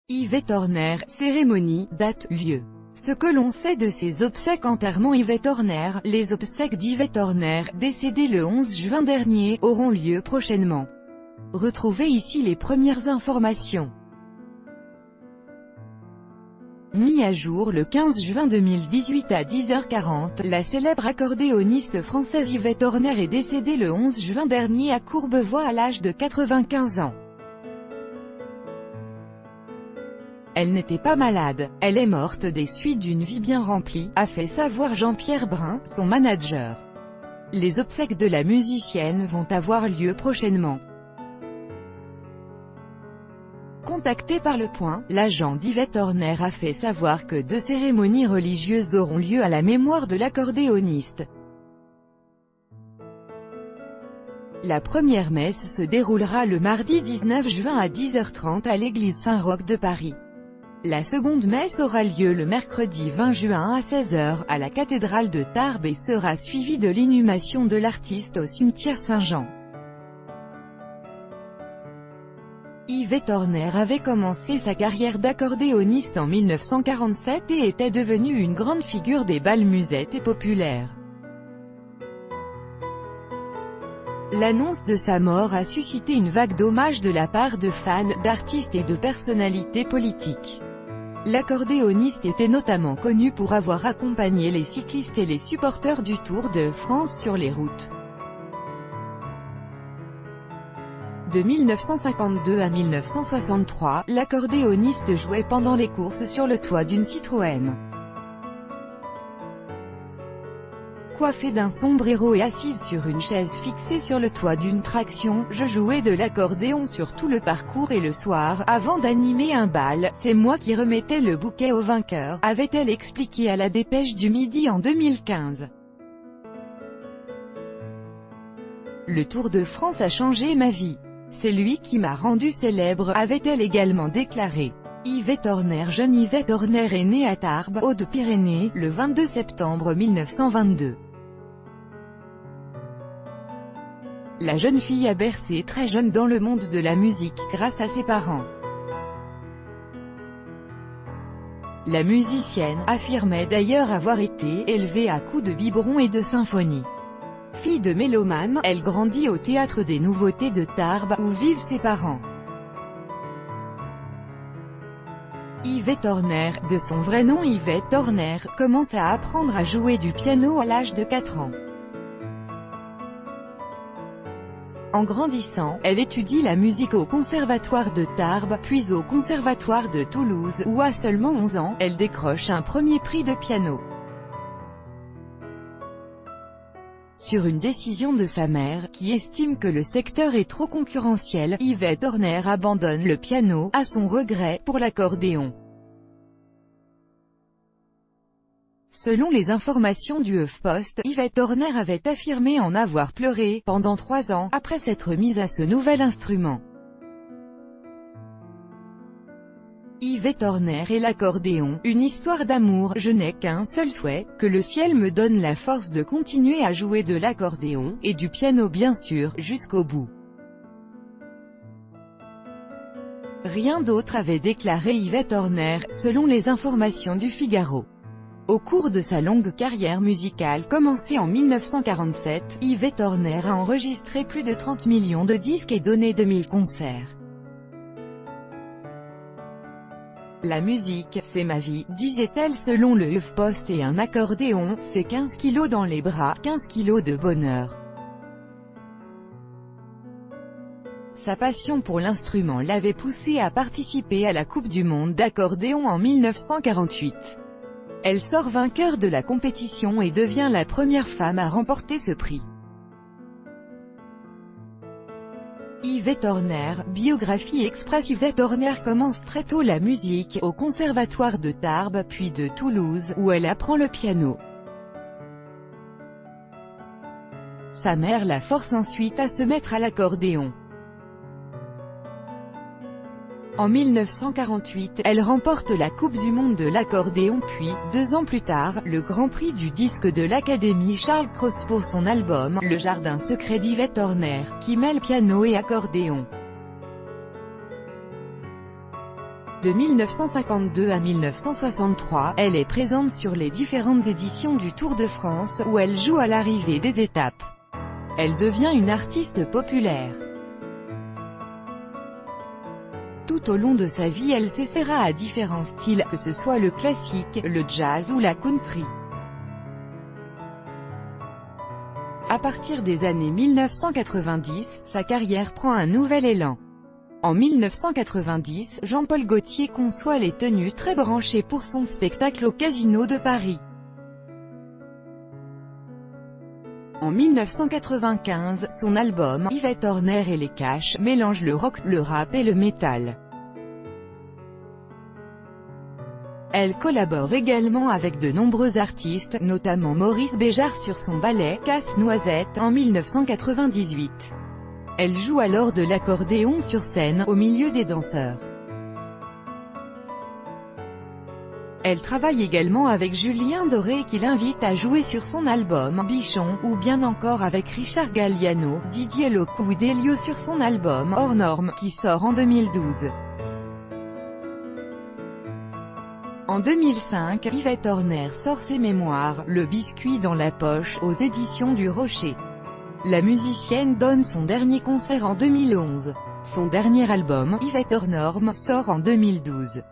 Yvette Horner, cérémonie, date, lieu. Ce que l'on sait de ses obsèques enterrement Yvette Horner, les obsèques d'Yvette Horner, décédée le 11 juin dernier, auront lieu prochainement. Retrouvez ici les premières informations. Mis à jour le 15 juin 2018 à 10h40, la célèbre accordéoniste française Yvette Horner est décédée le 11 juin dernier à Courbevoie à l'âge de 95 ans. Elle n'était pas malade, elle est morte des suites d'une vie bien remplie, a fait savoir Jean-Pierre Brun, son manager. Les obsèques de la musicienne vont avoir lieu prochainement. Contacté par Le Point, l'agent d'Yvette Horner a fait savoir que 2 cérémonies religieuses auront lieu à la mémoire de l'accordéoniste. La première messe se déroulera le mardi 19 juin à 10h30 à l'église Saint-Roch de Paris. La seconde messe aura lieu le mercredi 20 juin à 16h, à la cathédrale de Tarbes et sera suivie de l'inhumation de l'artiste au cimetière Saint-Jean. Yvette Horner avait commencé sa carrière d'accordéoniste en 1947 et était devenue une grande figure des bals musettes et populaires. L'annonce de sa mort a suscité une vague d'hommages de la part de fans, d'artistes et de personnalités politiques. L'accordéoniste était notamment connu pour avoir accompagné les cyclistes et les supporters du Tour de France sur les routes. De 1952 à 1963, l'accordéoniste jouait pendant les courses sur le toit d'une Citroën. Coiffée d'un sombrero et assise sur une chaise fixée sur le toit d'une traction, je jouais de l'accordéon sur tout le parcours et le soir, avant d'animer un bal, c'est moi qui remettais le bouquet au vainqueur, avait-elle expliqué à la Dépêche du Midi en 2015. Le Tour de France a changé ma vie. C'est lui qui m'a rendu célèbre, avait-elle également déclaré. Yvette Horner. Jeune Yvette Horner est née à Tarbes, Hautes-Pyrénées, le 22 septembre 1922. La jeune fille a bercé très jeune dans le monde de la musique, grâce à ses parents. La musicienne affirmait d'ailleurs avoir été élevée à coups de biberon et de symphonie. Fille de mélomane, elle grandit au Théâtre des Nouveautés de Tarbes, où vivent ses parents. Yvette Horner, de son vrai nom Yvette Horner, commence à apprendre à jouer du piano à l'âge de 4 ans. En grandissant, elle étudie la musique au Conservatoire de Tarbes, puis au Conservatoire de Toulouse, où à seulement 11 ans, elle décroche un premier prix de piano. Sur une décision de sa mère, qui estime que le secteur est trop concurrentiel, Yvette Horner abandonne le piano, à son regret, pour l'accordéon. Selon les informations du HuffPost, Yvette Horner avait affirmé en avoir pleuré, pendant 3 ans, après s'être mise à ce nouvel instrument. Yvette Horner et l'accordéon, une histoire d'amour, je n'ai qu'un seul souhait, que le ciel me donne la force de continuer à jouer de l'accordéon, et du piano bien sûr, jusqu'au bout. Rien d'autre avait déclaré Yvette Horner, selon les informations du Figaro. Au cours de sa longue carrière musicale commencée en 1947, Yvette Horner a enregistré plus de 30 millions de disques et donné 2000 concerts. La musique, c'est ma vie, disait-elle selon le HuffPost, et un accordéon, c'est 15 kilos dans les bras, 15 kilos de bonheur. Sa passion pour l'instrument l'avait poussée à participer à la Coupe du monde d'accordéon en 1948. Elle sort vainqueur de la compétition et devient la première femme à remporter ce prix. Yvette Horner, biographie Express. Yvette Horner commence très tôt la musique, au Conservatoire de Tarbes puis de Toulouse, où elle apprend le piano. Sa mère la force ensuite à se mettre à l'accordéon. En 1948, elle remporte la Coupe du monde de l'accordéon puis, 2 ans plus tard, le Grand Prix du disque de l'Académie Charles Cros pour son album « Le Jardin secret d'Yvette Horner », qui mêle piano et accordéon. De 1952 à 1963, elle est présente sur les différentes éditions du Tour de France, où elle joue à l'arrivée des étapes. Elle devient une artiste populaire. Tout au long de sa vie, elle s'essaiera à différents styles, que ce soit le classique, le jazz ou la country. À partir des années 1990, sa carrière prend un nouvel élan. En 1990, Jean-Paul Gaultier conçoit les tenues très branchées pour son spectacle au Casino de Paris. En 1995, son album « Yvette Horner et les Cash » mélange le rock, le rap et le métal. Elle collabore également avec de nombreux artistes, notamment Maurice Béjart sur son ballet « Casse-Noisette » en 1998. Elle joue alors de l'accordéon sur scène, au milieu des danseurs. Elle travaille également avec Julien Doré qui l'invite à jouer sur son album « Bichon » ou bien encore avec Richard Galliano, Didier Loc ou Delio sur son album « Hors Norme » qui sort en 2012. En 2005, Yvette Horner sort ses mémoires, Le biscuit dans la poche, aux éditions du Rocher. La musicienne donne son dernier concert en 2011. Son dernier album, Yvette Hors Norme, sort en 2012.